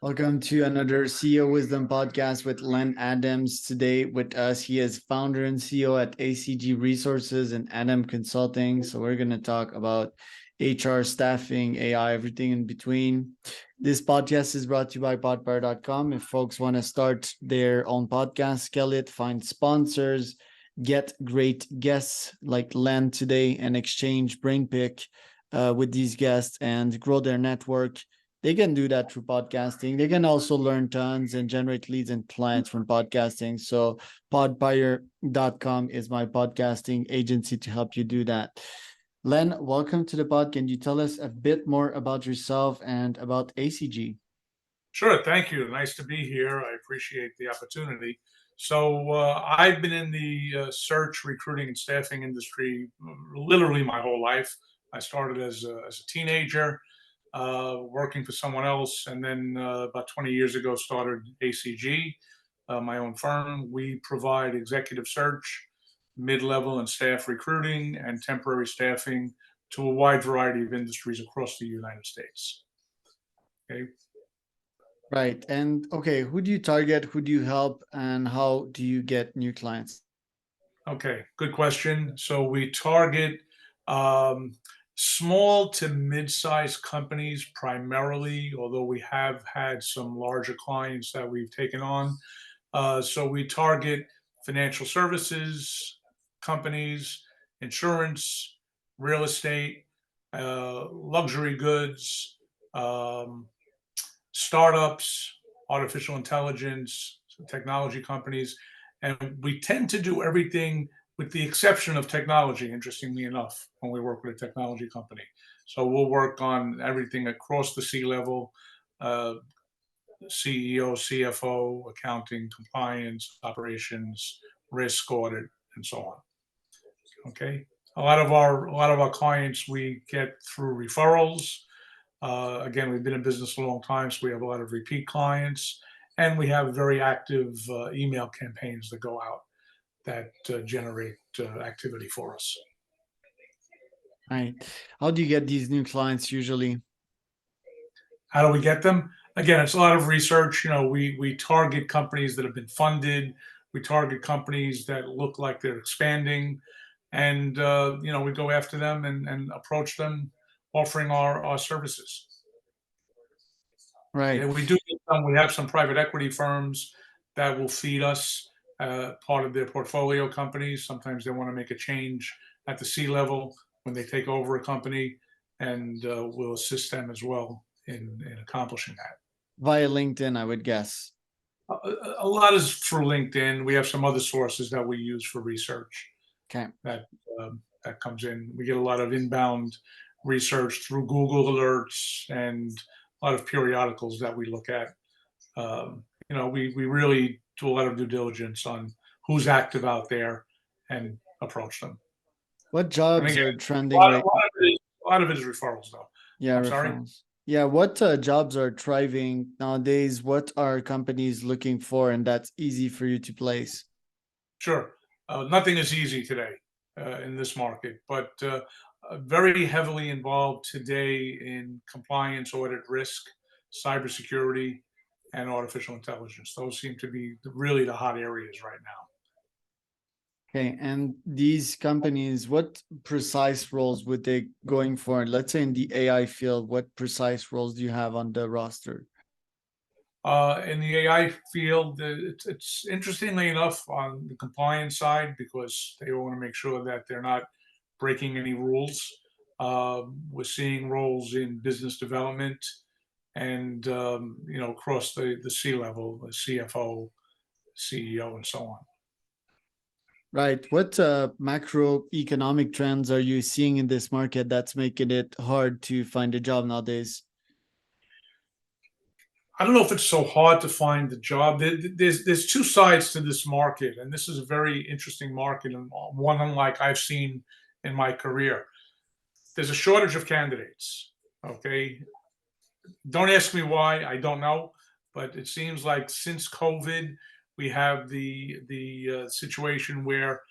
Welcome to another CEO Wisdom podcast with Len Adams. Today with us, he is founder and CEO at ACG Resources and Adam Consulting. So we're going to talk about HR, staffing, AI, everything in between. This podcast is brought to you by podpire.com. If folks want to start their own podcast, scale it, find sponsors, get great guests like Len today, and exchange brain pick with these guests and grow their network, they can do that through podcasting. They can also learn tons and generate leads and clients from podcasting. So podpire.com is my podcasting agency to help you do that. Len, welcome to the pod. Can you tell us a bit more about yourself and about ACG? Sure. Thank you. Nice to be here. I appreciate the opportunity. So I've been in the search, recruiting, and staffing industry literally my whole life. I started as a teenager working for someone else, and then about 20 years ago started ACG, my own firm. We provide executive search, mid-level and staff recruiting, and temporary staffing to a wide variety of industries across the United States. Okay. Right. And okay, who do you target? Who do you help? And how do you get new clients? Okay, good question. So we target um, small to mid-sized companies primarily, although we have had some larger clients that we've taken on. So we target financial services companies, insurance, real estate, luxury goods, um, startups, artificial intelligence, technology companies. And we tend to do everything with the exception of technology, interestingly enough, when we work with a technology company. So we'll work on everything across the C-level, uh, CEO, CFO, accounting, compliance, operations, risk audit, and so on. Okay. A lot of our clients we get through referrals. Again, we've been in business a long time, so we have a lot of repeat clients, and we have very active email campaigns that go out that generate activity for us. Right. How do you get these new clients usually? How do we get them? Again, it's a lot of research. We target companies that have been funded. We target companies that look like they're expanding, and we go after them and approach them, offering our services. Right. And we have some private equity firms that will feed us part of their portfolio companies. Sometimes they want to make a change at the C-level when they take over a company, and we'll assist them as well in accomplishing that. Via LinkedIn, I would guess. A lot is through LinkedIn. We have some other sources that we use for research Okay. that comes in. We get a lot of inbound research through Google alerts and a lot of periodicals that we look at. We really do a lot of due diligence on who's active out there and approach them. What And jobs again, are a trending lot, a right? lot of it is, a lot of it is referrals, though. Yeah, I'm sorry. referrals. Yeah, what jobs are thriving nowadays? What are companies looking for, and that's easy for you to place? Sure. Nothing is easy today in this market, but very heavily involved today in compliance, audit, risk, cybersecurity, and artificial intelligence. Those seem to be really the hot areas right now. Okay, and these companies, what precise roles would they going for? Let's say in the AI field, what precise roles do you have on the roster? In the AI field, it's interestingly enough on the compliance side because they want to make sure that they're not breaking any rules. We're seeing roles in business development and across the C-level, the CFO, CEO, and so on. Right. What macroeconomic trends are you seeing in this market that's making it hard to find a job nowadays? I don't know if it's so hard to find the job. There's two sides to this market, and this is a very interesting market and one unlike I've seen in my career. There's a shortage of candidates. Okay, don't ask me why. I don't know, but it seems like since COVID, we have the situation where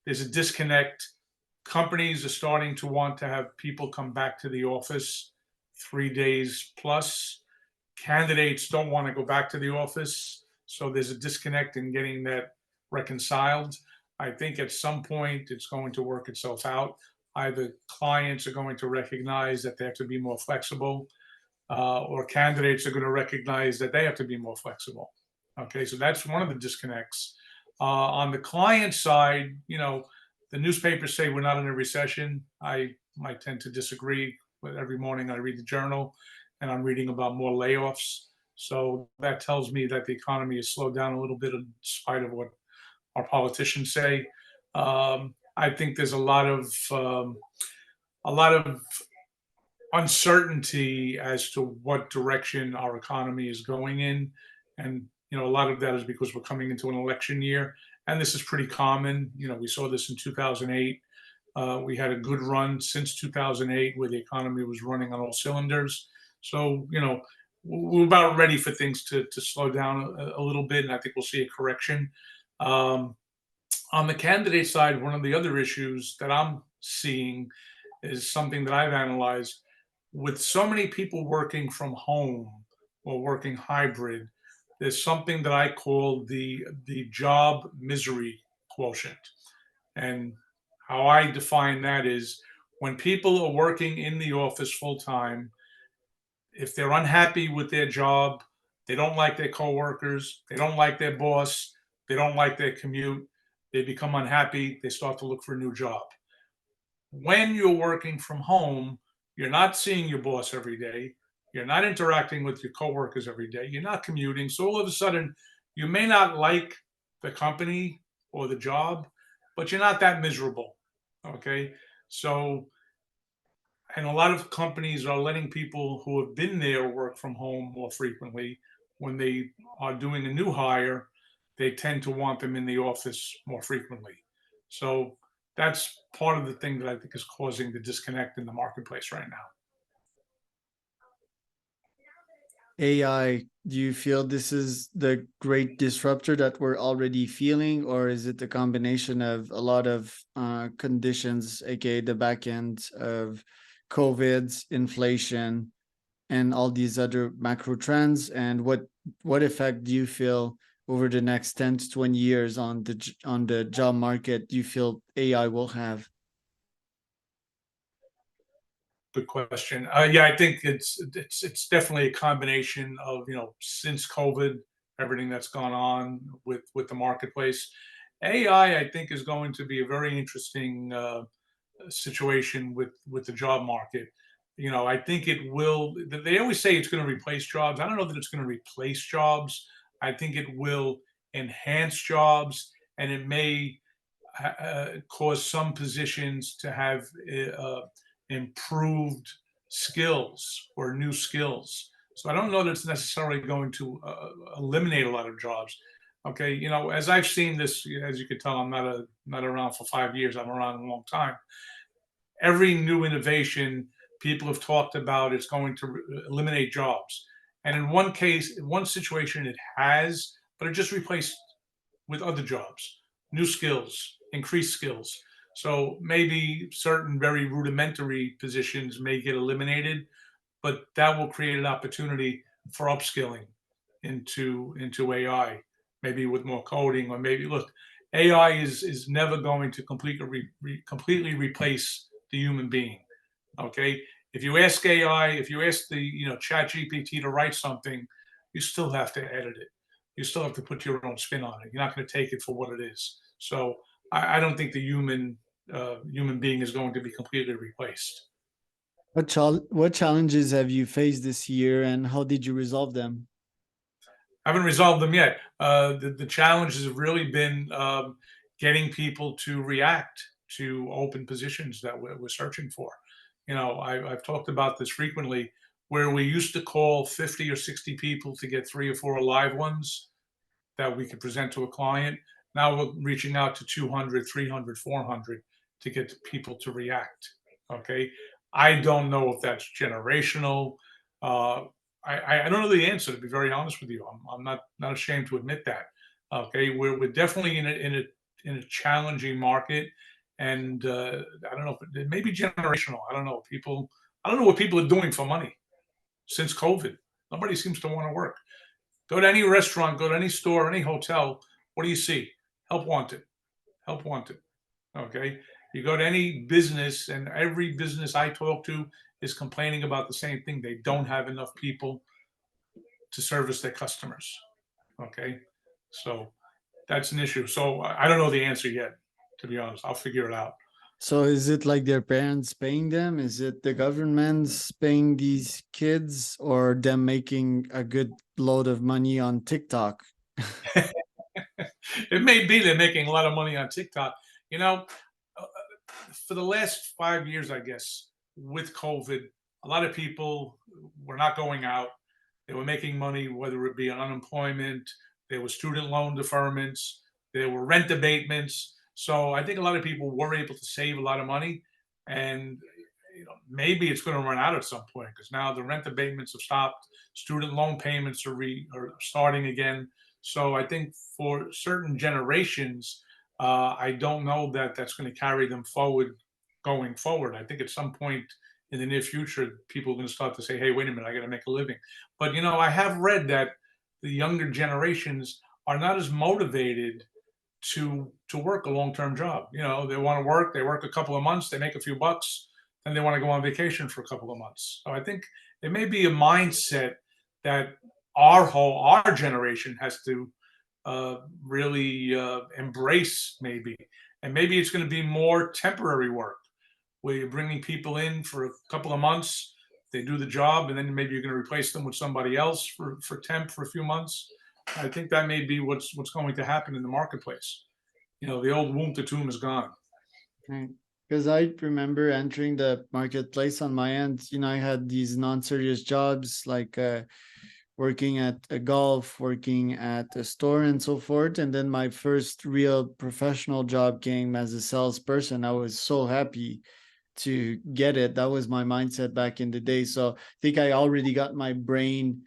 there's a disconnect. Companies are starting to want to have people come back to the office 3 days plus, candidates don't want to go back to the office. So there's a disconnect in getting that reconciled. I think at some point it's going to work itself out. Either clients are going to recognize that they have to be more flexible, or candidates are going to recognize that they have to be more flexible. Okay, so that's one of the disconnects. On the client side, the newspapers say we're not in a recession. I might tend to disagree, but every morning I read the journal and I'm reading about more layoffs. So that tells me that the economy has slowed down a little bit in spite of what our politicians say. I think there's a lot of uncertainty as to what direction our economy is going in. And, a lot of that is because we're coming into an election year. And this is pretty common. We saw this in 2008. We had a good run since 2008 where the economy was running on all cylinders. So, we're about ready for things to slow down a little bit. And I think we'll see a correction. On the candidate side, one of the other issues that I'm seeing is something that I've analyzed. With so many people working from home or working hybrid, there's something that I call the job misery quotient. And how I define that is when people are working in the office full time, if they're unhappy with their job, they don't like their coworkers, they don't like their boss, they don't like their commute, they become unhappy, they start to look for a new job. When you're working from home, you're not seeing your boss every day. You're not interacting with your coworkers every day. You're not commuting. So all of a sudden, you may not like the company or the job, but you're not that miserable. Okay. So, and a lot of companies are letting people who have been there work from home more frequently. When they are doing a new hire, they tend to want them in the office more frequently. So that's part of the thing that I think is causing the disconnect in the marketplace right now. AI, do you feel this is the great disruptor that we're already feeling, or is it a combination of a lot of conditions, aka the back end of COVID's, inflation, and all these other macro trends? And what effect do you feel over the next 10 to 20 years on the job market do you feel AI will have? Good question. Yeah, I think it's definitely a combination of since COVID, everything that's gone on with the marketplace. AI, I think, is going to be a very interesting situation with the job market. I think it will. They always say it's going to replace jobs. I don't know that it's going to replace jobs. I think it will enhance jobs, and it may cause some positions to have improved skills or new skills. So I don't know that it's necessarily going to eliminate a lot of jobs. Okay, as I've seen this, as you can tell, I'm not around for 5 years. I'm around a long time. Every new innovation, people have talked about it's going to eliminate jobs, and in one case, in one situation, it has, but it just replaced with other jobs, new skills, increased skills. So maybe certain very rudimentary positions may get eliminated, but that will create an opportunity for upskilling into AI, maybe with more coding, or maybe look, AI is never going to completely replace the human being. Okay, if you ask AI, if you ask the Chat GPT to write something, you still have to edit it. You still have to put your own spin on it. You're not going to take it for what it is. So I don't think the human being is going to be completely replaced. What challenges have you faced this year, and how did you resolve them? I haven't resolved them yet. The challenge has really been getting people to react to open positions that we're searching for. I've talked about this frequently, where we used to call 50 or 60 people to get 3 or 4 live ones that we could present to a client. Now we're reaching out to 200, 300, 400 to get people to react. Okay. I don't know if that's generational. Uh, I don't know the answer, to be very honest with you. I'm not ashamed to admit that. Okay. We're definitely in a challenging market. And I don't know if it may be generational. I don't know. I don't know what people are doing for money since COVID. Nobody seems to want to work. Go to any restaurant, go to any store, any hotel. What do you see? Help wanted. Help wanted. Okay. You go to any business, and every business I talk to is complaining about the same thing. They don't have enough people to service their customers. Okay. So that's an issue. So I don't know the answer yet, to be honest. I'll figure it out. So is it like their parents paying them? Is it the government's paying these kids, or them making a good load of money on TikTok? It may be they're making a lot of money on TikTok. You know, uh, for the last 5 years, I guess, with COVID, a lot of people were not going out. They were making money, whether it be on unemployment, there were student loan deferments, there were rent abatements. So I think a lot of people were able to save a lot of money, and maybe it's going to run out at some point because now the rent abatements have stopped, student loan payments are starting again. So I think for certain generations, I don't know that that's going to carry them forward going forward. I think at some point in the near future, people are going to start to say, "Hey, wait a minute, I got to make a living." But I have read that the younger generations are not as motivated to work a long-term job. They want to work, they work a couple of months, they make a few bucks, then they want to go on vacation for a couple of months. So I think it may be a mindset that our generation has to really embrace, maybe. And maybe it's going to be more temporary work where you're bringing people in for a couple of months, they do the job, and then maybe you're going to replace them with somebody else for temp for a few months. I think that may be what's going to happen in the marketplace. The old womb to tomb is gone. Right. Because I remember entering the marketplace on my end, I had these non-serious jobs like working at a golf, working at a store, and so forth. And then my first real professional job came as a salesperson. I was so happy to get it. That was my mindset back in the day. So I think I already got my brain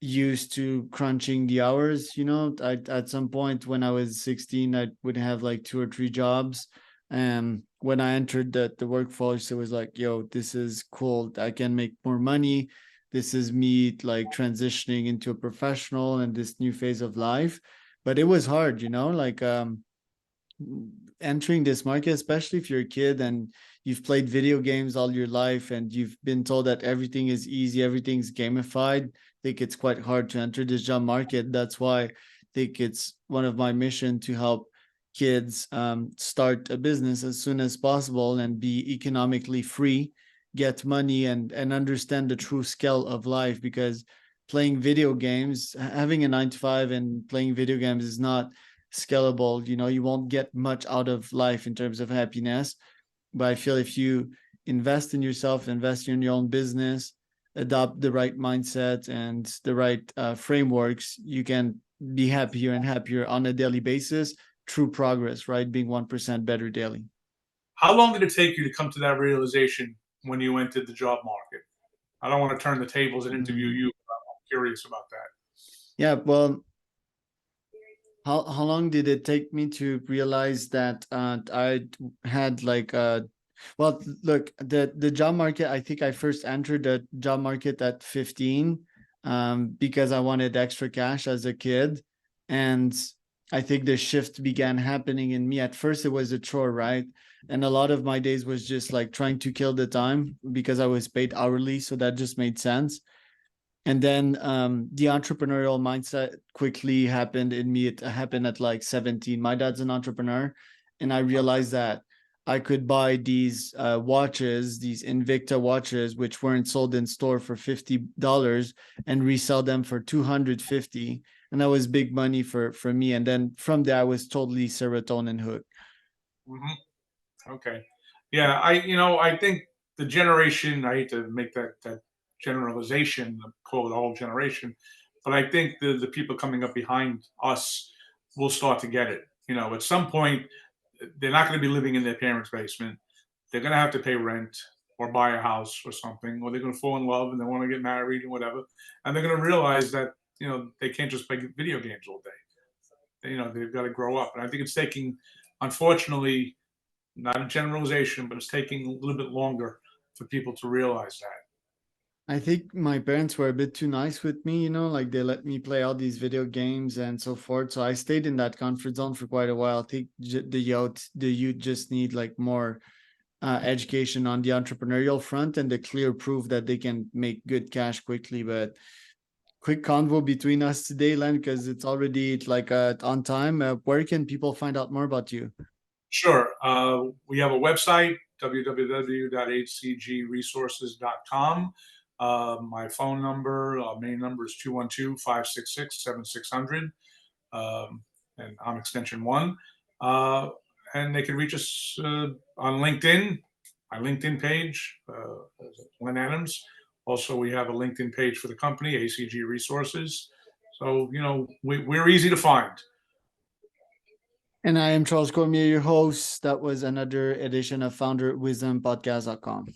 used to crunching the hours. At some point when I was 16, I would have like two or three jobs. And when I entered the workforce, it was like, yo, this is cool. I can make more money. This is me like transitioning into a professional and this new phase of life. But it was hard, like entering this market, especially if you're a kid and you've played video games all your life and you've been told that everything is easy, everything's gamified. I think it's quite hard to enter this job market. That's why I think it's one of my mission to help kids start a business as soon as possible and be economically free, get money, and understand the true scale of life. Because playing video games, having a 9 to 5 and playing video games is not scalable. You won't get much out of life in terms of happiness. But I feel if you invest in yourself, invest in your own business, adopt the right mindset and the right frameworks, you can be happier and happier on a daily basis. True progress, right? Being 1% better daily. How long did it take you to come to that realization when you entered the job market? I don't want to turn the tables and interview Mm. you, but I'm curious about that. Yeah, well, how long did it take me to realize that I had like well, look, the job market, I think I first entered the job market at 15 because I wanted extra cash as a kid. And I think the shift began happening in me. At first it was a chore, right? And a lot of my days was just like trying to kill the time because I was paid hourly, so that just made sense. And then the entrepreneurial mindset quickly happened in me. It happened at like 17. My dad's an entrepreneur, and I realized that I could buy these watches, these Invicta watches, which weren't sold in store for $50 and resell them for 250. And that was big money for me. And then from there, I was totally serotonin hooked. Okay. Yeah, I think the generation, I hate to make that generalization, call it the whole generation, but I think the people coming up behind us will start to get it. At some point, they're not going to be living in their parents' basement. They're going to have to pay rent or buy a house or something, or they're going to fall in love and they want to get married and whatever. And they're going to realize that, they can't just play video games all day. They've got to grow up. And I think it's taking, unfortunately, not a generalization, but it's taking a little bit longer for people to realize that. I think my parents were a bit too nice with me, like they let me play all these video games and so forth. So I stayed in that comfort zone for quite a while. I think the youth just need like more education on the entrepreneurial front and the clear proof that they can make good cash quickly. But quick convo between us today, Len, because it's already like on time. Where can people find out more about you? Sure. We have a website, www.hcgresources.com. My phone number, main number is 212-566-7600. And I'm extension 1. And they can reach us on LinkedIn, my LinkedIn page, Len Adams. Also, we have a LinkedIn page for the company, ACG Resources. So, we're easy to find. And I am Charles Cormier, your host. That was another edition of founderwisdompodcast.com.